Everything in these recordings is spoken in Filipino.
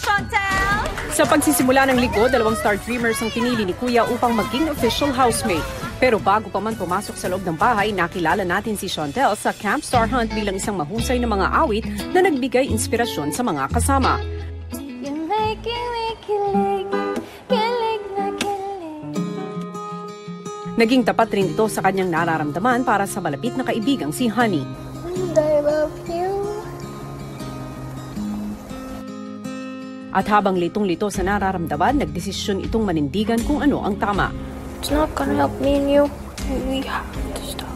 Chantel! Sa pagsisimula ng linggo, 2 star dreamers ang pinili ni Kuya upang maging official housemate. Pero bago pa man pumasok sa loob ng bahay, nakilala natin si Chantel sa Camp Star Hunt bilang isang mahusay na mga awit na nagbigay inspirasyon sa mga kasama. Naging tapat rin ito sa kanyang nararamdaman para sa malapit na kaibigang si Honey. I love you. At habang litong-lito sa nararamdaman, nagdesisyon itong manindigan kung ano ang tama. It's not gonna help me and you. We have to stop.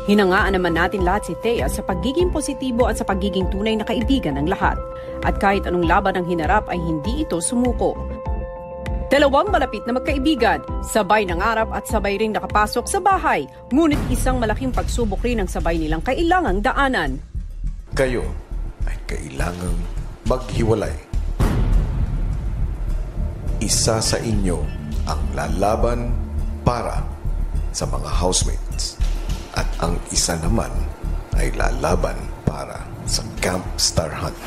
Hinangaan naman natin lahat si Thea sa pagiging positibo at sa pagiging tunay na kaibigan ng lahat. At kahit anong laban ang hinarap ay hindi ito sumuko. 2 malapit na magkaibigan, sabay nangarap at sabay ring nakapasok sa bahay. Ngunit isang malaking pagsubok rin ang sabay nilang kailangang daanan. Kayo ay kailangang maghiwalay. Isa sa inyo ang lalaban para sa mga housemates at ang isa naman ay lalaban para sa Camp Star Hunt.